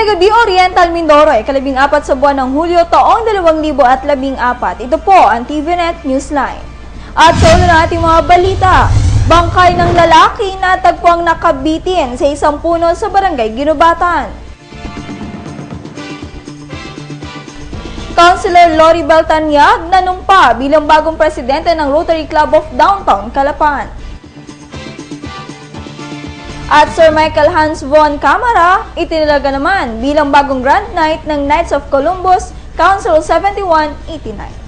Gabi Oriental Mindoro ay 14 sa buwan ng Hulyo taong 2014. Ito po ang TVNet Newsline. At sa ulo ng ating mga balita, bangkay ng lalaki na tagpuang nakabitin sa isang puno sa barangay Ginubatan. Councilor Loribel Tanyag nanumpa bilang bagong presidente ng Rotary Club of Downtown Calapan. At Sir Michael Hans von Camara, itinalaga naman bilang bagong Grand Knight ng Knights of Columbus, Council 7189.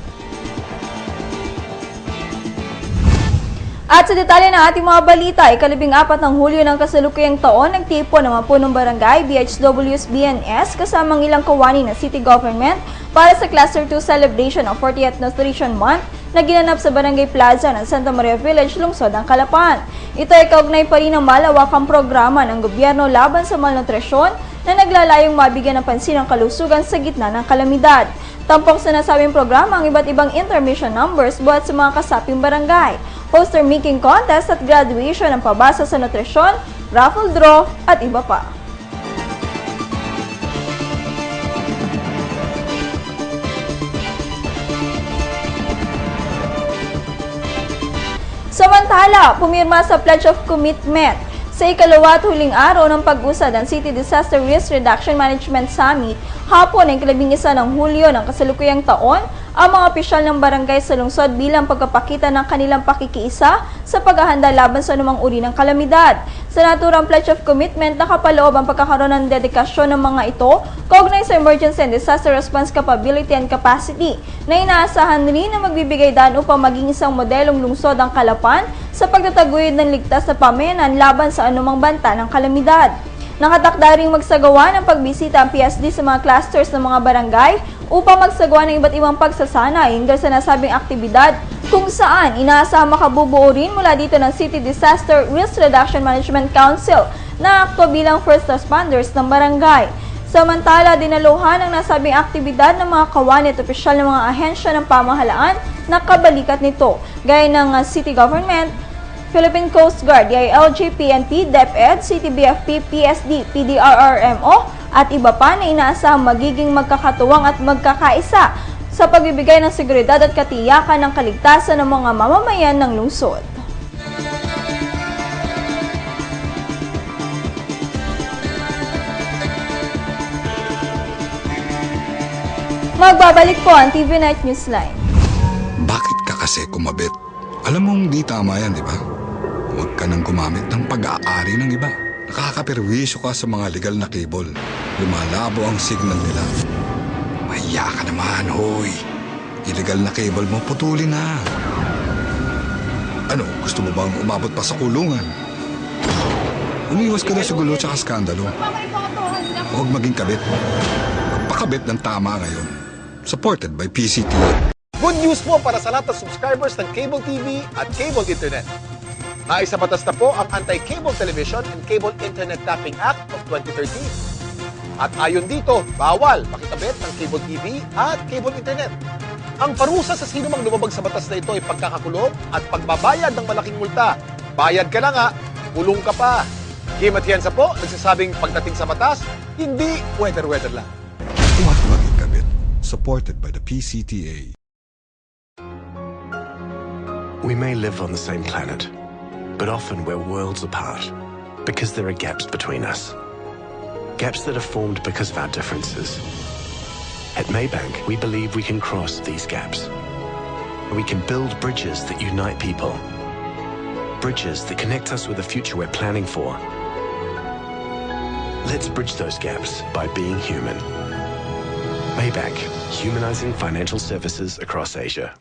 At sa detalye ng ating mga balita, ay 14 ng Hulyo ng kasalukuyang taon, nagtipon ng mga punong barangay, BHWs, BNS, kasamang ilang kawani ng city government para sa Cluster 2 celebration of 40th Nutrition Month na ginanap sa Barangay Plaza ng Santa Maria Village, lungsod ng Calapan. Ito ay kaugnay pa rin ng malawakang programa ng gobyerno laban sa malnutrisyon na naglalayong mabigyan ng pansin ang kalusugan sa gitna ng kalamidad. Tampok sa nasabing programa ang iba't ibang intermission numbers buhat sa mga kasaping barangay, poster making contest at graduation ng pabasa sa nutrisyon, raffle draw at iba pa. Samantala, pumirma sa Pledge of Commitment sa ikalawa at huling araw ng pag-usad ng City Disaster Risk Reduction Management Summit hapon ng 11 ng Hulyo ng kasalukuyang taon ang mga opisyal ng barangay sa lungsod bilang pagpapakita ng kanilang pakikiisa sa paghahanda laban sa anumang uri ng kalamidad. Sa naturang Pledge of Commitment, nakapaloob ang pagkakaroon ng dedikasyon ng mga ito kaugnay sa emergency and disaster response capability and capacity na inaasahan rin na magbibigay daan upang maging isang modelong lungsod ang Calapan sa pagtataguyod ng ligtas na pamayanan laban sa anumang banta ng kalamidad. Nakatakda ring magsagawa ng pagbisita ang PSD sa mga clusters ng mga barangay upang magsagawa ng iba't ibang pagsasanay hinggil sa nasabing aktibidad kung saan inaasahang makabubuo rin mula dito ng City Disaster Risk Reduction Management Council na akto bilang first responders ng barangay. Samantala, dinaluhan ang nasabing aktibidad ng mga kawani at opisyal ng mga ahensya ng pamahalaan na kabalikat nito, gaya ng City Government, Philippine Coast Guard, DILG, PNP, DepEd, City BFP, PSD, PDRRMO at iba pa na inaasahang magiging magkakatuwang at magkakaisa sa pagbibigay ng seguridad at katiyakan ng kaligtasan ng mga mamamayan ng lungsod. Magbabalik po ang TVNet Newsline. Bakit ka kasi kumabit? Alam mong di tama yan, di ba? Huwag ka nang gumamit ng pag-aari ng iba. Nakakaperwisyo ka sa mga legal na cable. Lumalabo ang signal nila. Mahiya ka naman, hoy. Illegal na cable mo, putulin na. Ano, gusto mo bang umabot pa sa kulungan? Umiwas ka na sa gulo tsaka skandalo. Huwag maging kabit. Magpakabit ng tama ngayon. Supported by PCTV. Good news po para sa lahat ng subscribers ng Cable TV at Cable Internet. Naisa batas na po ang Anti-Cable Television and Cable Internet Tapping Act of 2013. At ayon dito, bawal makikabit ng Cable TV at Cable Internet. Ang parusa sa sino mang lumabag sa batas na ito ay pagkakakulong at pagbabayad ng malaking multa. Bayad ka na nga, kulong ka pa. Kim Atienza po, nagsasabing pagdating sa batas, hindi weather-weather lang. Huwag maging kabit. Supported by the PCTA. We may live on the same planet, but often we're worlds apart because there are gaps between us. Gaps that are formed because of our differences. At Maybank, we believe we can cross these gaps. We can build bridges that unite people. Bridges that connect us with the future we're planning for. Let's bridge those gaps by being human. Maybank, humanizing financial services across Asia.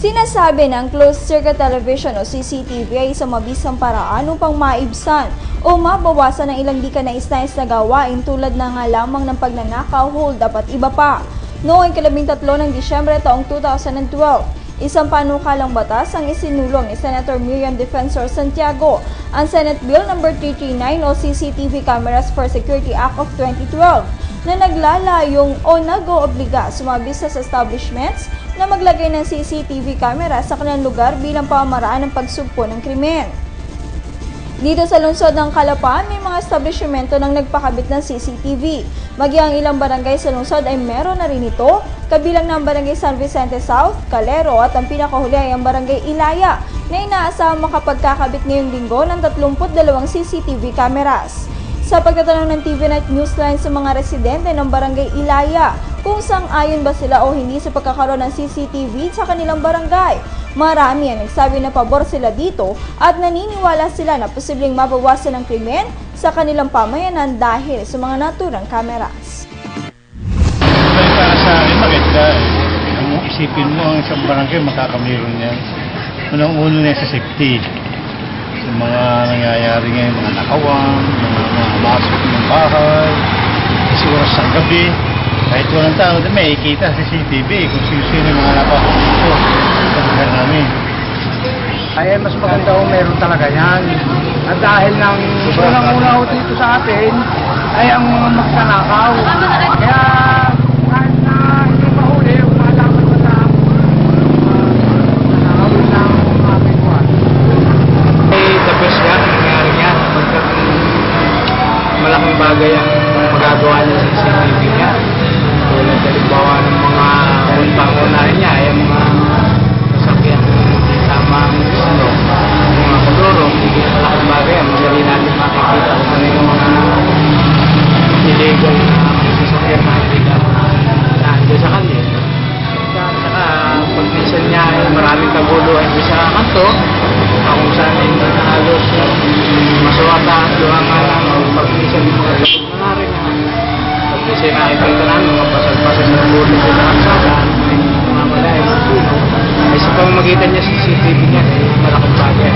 Sinasabi ng closed circuit television o CCTV ay isang mabisang paraan upang maibsan o mabawasan ng ilang di ka nais-nais na gawain tulad na nga lamang ng pagnanakaw, hold up at iba pa. Noong 13 ng Disyembre taong 2012, isang panukalang batas ang isinulong ni Senator Miriam Defensor Santiago, ang Senate Bill No. 339 o CCTV Cameras for Security Act of 2012. na naglalayong o nag-oobliga sa mga business establishments na maglagay ng CCTV camera sa kanilang lugar bilang pamamaraan ng pagsugpo ng krimen. Dito sa lungsod ng Calapa, may mga establishmento nang nagpakabit ng CCTV. Maging ang ilang barangay sa lungsod ay meron na rin ito, kabilang ng barangay San Vicente South, Calero at ang pinakahuli ay ang barangay Ilaya na inaasahang makapagkakabit ngayong linggo ng 32 CCTV cameras. Sa pagtatanong ng TV9 Newsline sa mga residente ng barangay Ilaya kung sang-ayon ba sila o hindi sa pagkakaroon ng CCTV sa kanilang barangay, marami ang nagsabi na pabor sila dito at naniniwala sila na posibleng mabawasan ang krimen sa kanilang pamayanan dahil sa mga naturang cameras. Para sa akin, maganda. Isipin mo ang isang barangay makakameron yan. Unang-uno na sa safety. Sa mga nangyayari ngayon, mga nakawang, mga masok ng bahay, kasi oras ng gabi. Kahit walang tao, may ikita sa CCTV kung sino-sino yung mga napasok dito sa lugar namin. Ay, mas maganda kung meron talaga yan. At dahil nang unang-una dito sa atin, ay ang mga magsanakaw. Kaya kahit na hindi mahuli, malaman mo sa nanakawin ng aming kuwan. Ay, tapos yan, nangyari yan. Malaking bagay ang magagawa niya sa CCTV niya. Tulad halimbawa ng mga pangunahin niya, ay ang mga sasakyan hindi tama ang gusto, mga kulurong, hindi malaking bagay. Madali natin makikita kung ano yung mga illegal na sasakyan na hindi na sa kanya. Saka pag minsan niya ay maraming kaguluhan doon sa kanto, kung saan ay halos masawata at luhangan ang pag minsan yung mga loob na nga rin. Pag minsan nakikita namin mga pasal-pasal na gulo sa kansada, mga malay, ay sa pamamagitan niya sa CCTV niya, ay malaking bagay.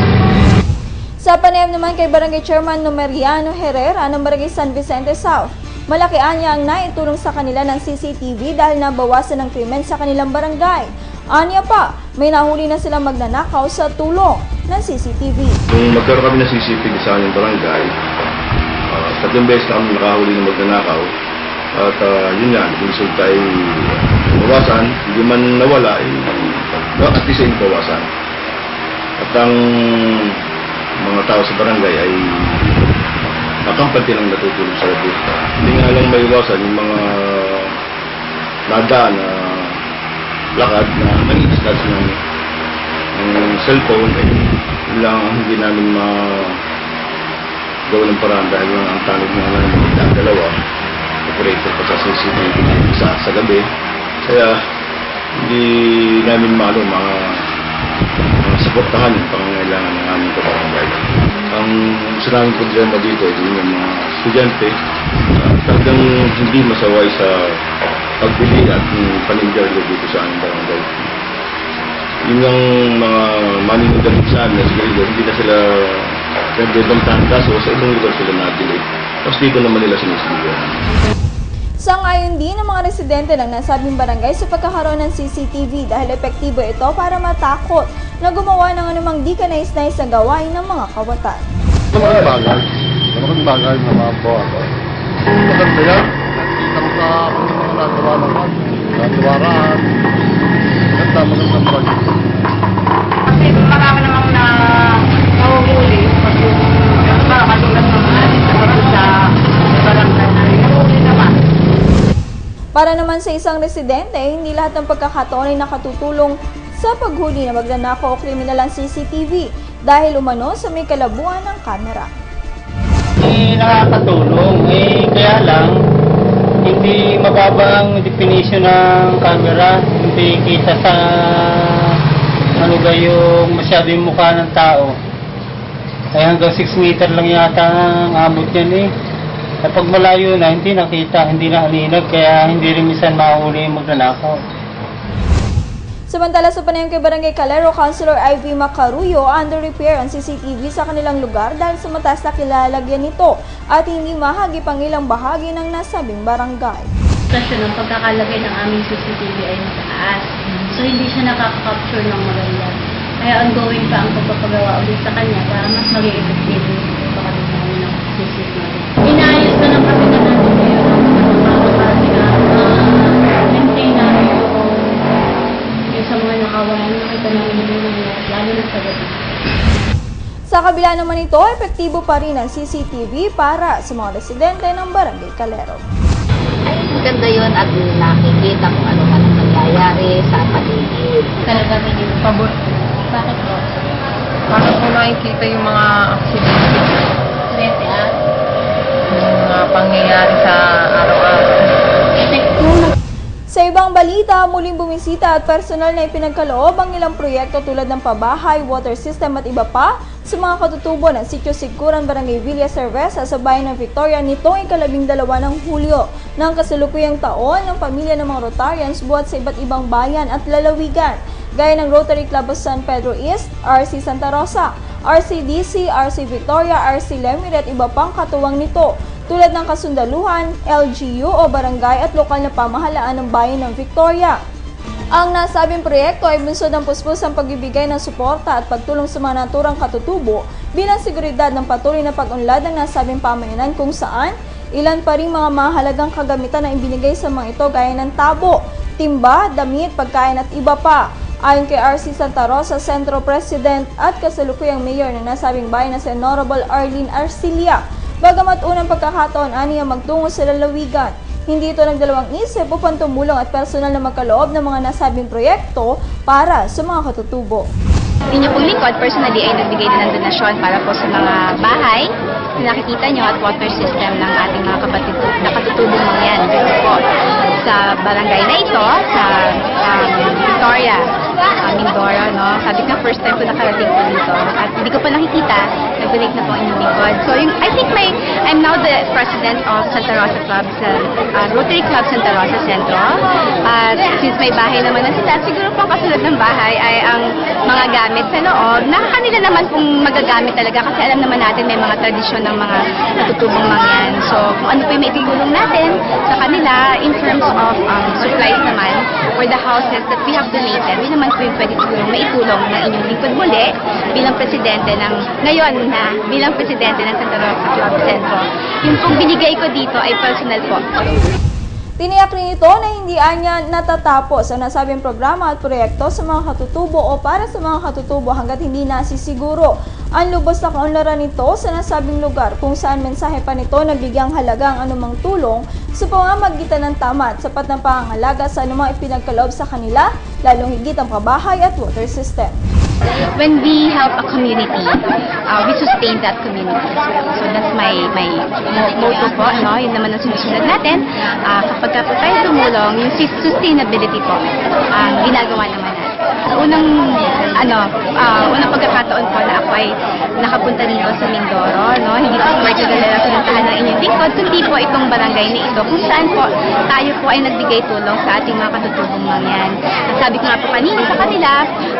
Sa panayam naman kay Barangay Chairman Numeriano Herrera ng Barangay San Vicente South, malaki anya ang naitulong sa kanila ng CCTV dahil nabawasan ng krimen sa kanilang barangay. Anya pa, may nahuli na silang magnanakaw sa tulong ng CCTV. Nung magkaroon kami ng CCTV sa aming barangay, 3 beses na kami nakahuli ng magnanakaw. At yun yan, yung resulta ay bawasan, hindi man nawala, at least ay bawasan. At ang mga tao sa barangay ay nakampante lang natutulong sa ito. Hindi nga lang maiwasan yung mga nadaan na lakad na nag-i-discharge ng cellphone, ay yun lang ang hindi namin magawa ng paraan dahil yung ang tanong nga namin ang dalawa operator pa sa CCTV sa gabi. Kaya hindi namin mga suportahan yung pangangailangan ng aming kabarangay. Ang gusto namin problema dito ay yung mga estudyante talagang hindi masaway sa pagbili at panindigan dito sa aming barangay. Yung mga manindigan sa amin na siguro hindi na sila nagbebantahan kaso sa ibang lugar sila nabili. Tapos dito naman nila sinisigawan. Sang-ayon din ng mga residente ng nasabing barangay sa pagkakaroon ng CCTV dahil epektibo ito para matakot na gumawa ng anumang di kanais-nais na gawain ng mga kawatan. Malaking bagay na mga bawa. Maganda yan. Nakikita ko sa mga nagawa naman. Nagawaraan. Magandang bagay. Kasi marami namang na nahuhuli. Pag yung katulad ng mga sa barangay na nahuhuli naman. Para naman sa isang residente, hindi lahat ng pagkakataon ay nakatutulong sa paghuli na magnanakaw o kriminal ang CCTV dahil umano sa may kalabuan ng kamera. Nakakatulong, kaya lang hindi mababa ang definition ng camera, hindi kita sa yung masyadong mukha ng tao. Kaya hanggang 6 meter lang yata ang abot yan Kapag malayo na, hindi nakita, hindi na alinag, kaya hindi rin minsan mahuli yung magnanakaw. Samantala sa panayam kay Barangay Calero, Councilor Ivy Macaruyo, under repair ang CCTV sa kanilang lugar dahil sa mataas na kilalagyan nito at hindi mahagip ang ilang bahagi ng nasabing barangay. Ng pagkakalagay ng aming CCTV ay mataas. So hindi siya nakaka-capture ng maganda. Kaya ongoing pa ang pagpapagawa ulit sa kanya para mas maging effective yung pagkakalit ng CCTV. Inayos na ng kapitan natin ngayon ang sa gabi. Sa kabila naman ito, epektibo pa rin ang CCTV para sa mga residente ng Barangay Calero. Ay, maganda yun at nakikita kung ano man ang nangyayari sa paligid. Talagang hindi pabor. Bakit po? Para po nakikita yung mga aksidente, Swerte yung mga pangyayari sa araw-araw. Sa ibang balita, muling bumisita at personal na ipinagkaloob ang ilang proyekto tulad ng pabahay, water system at iba pa sa mga katutubo ng Sitio Siguran, Barangay Villa Cerveza sa bayan ng Victoria nitong ika-12 ng Hulyo ng kasalukuyang taon ng pamilya ng mga Rotarians buhat sa iba't ibang bayan at lalawigan gaya ng Rotary Club of San Pedro East, RC Santa Rosa, RCDC, RC Victoria, RC Lemire at iba pang katuwang nito tulad ng kasundaluhan, LGU o barangay at lokal na pamahalaan ng bayan ng Victoria. Ang nasabing proyekto ay bunsod ng puspusang pagbibigay ng suporta at pagtulong sa mga naturang katutubo bilang seguridad ng patuloy na pag-unlad ng nasabing pamayanan kung saan ilan pa ring mga mahalagang kagamitan na ibinigay sa mga ito gaya ng tabo, timba, damit, pagkain at iba pa. Ayon kay RC Santa Rosa Centro President at kasalukuyang mayor ng nasabing bayan na si Honorable Arlene Arcilia, bagamat unang pagkakataon aniya magtungo sa lalawigan, hindi ito nagdalawang isip upang tumulong at personal na magkaloob ng mga nasabing proyekto para sa mga katutubo. Inyo pong lingkod, personally ay nagbigay din ng donasyon para po sa mga bahay na nakikita nyo at water system ng ating mga nakatutubong mga yan dito po sa barangay na ito, sa Victoria, Mindoro, no? Sabi ko, first time ko nakarating po dito at hindi ko pa nakikita, nag-donate na po ang inyong lingkod. So, I think I'm now the president of Santa Rosa Club, Rotary Club Santa Rosa Centro. At since may bahay naman na sila, siguro po kasunod ng bahay ay ang mga gamit sa loob na kanila naman pong magagamit talaga kasi alam naman natin may mga tradisyon ng mga natutubong mga yan. So, kung ano po yung maitutulong natin sa kanila in terms of supplies naman for the houses that we have donated, yun naman po yung pwede siguro maitulong ng inyong lingkod muli bilang presidente ng, ngayon na bilang presidente ng Santa Rosa Club Centro. Yung pong binigay ko dito ay personal po. Tiniyak rin ito na hindi anya natatapos ang nasabing programa at proyekto sa mga katutubo o para sa mga katutubo hanggat hindi nasisiguro ang lubos na kaunlaran nito sa nasabing lugar kung saan mensahe pa nito nabigyang halaga ang anumang tulong sa pamamagitan ng tama at sapat na pangangalaga sa anumang ipinagkaloob sa kanila, lalong higit ang pabahay at water system. When we help a community, we sustain that community as well. So that's my motto po, no? Yun naman ang sinusunod natin. Kapag po tayo tumulong, yung sustainability po, ginagawa naman natin. Unang pagkakataon po na ako ay nakapunta dito sa Mindoro, no? Hindi po particular pinuntahan ng inyong lingkod, kundi po itong barangay na ito, kung saan po tayo po ay nagbigay tulong sa ating mga katutubong mga yan. At sabi ko nga po kanina sa kanila,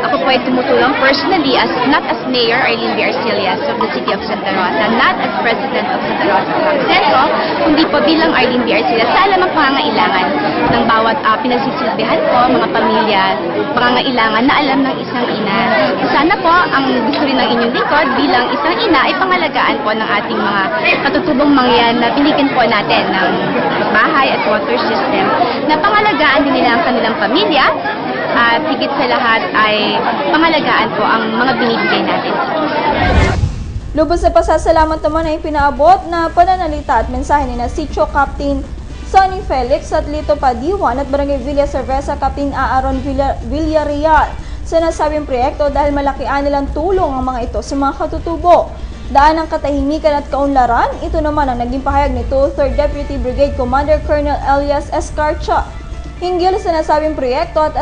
ako po ay tumutulong personally not as Mayor Arlene B. Arcillas of the City of Santa Rosa, not as President of Santa Rosa Club Centro, kundi po bilang Arlene B. Arcillas sa alam ang pangangailangan ng bawat pinagsisilbihan po, mga pamilya, pangangailangan na alam ng isang ina. Sana po, ang gusto rin ng inyong lingkod bilang isang ina ay pangalagaan po ng ating mga katutubong mangyan na binigyan po natin ng bahay at water system na pangalagaan din nila ang kanilang pamilya at higit sa lahat ay pangalagaan po ang mga binibigay natin. Lubos na pasasalamat naman ay pinaabot na pananalita at mensahe ni na Sitio Captain Sonny Felix at Lito Padiwan at Barangay Villa Cerveza Captain Aaron Villarreal sa nasabing proyekto dahil malaki nilang tulong ang mga ito sa mga katutubo. Daan ng katahimikan at kaunlaran, ito naman ang naging pahayag nito 3rd Deputy Brigade Commander Colonel Elias Escarcha. Hinggil sa nasabing proyekto at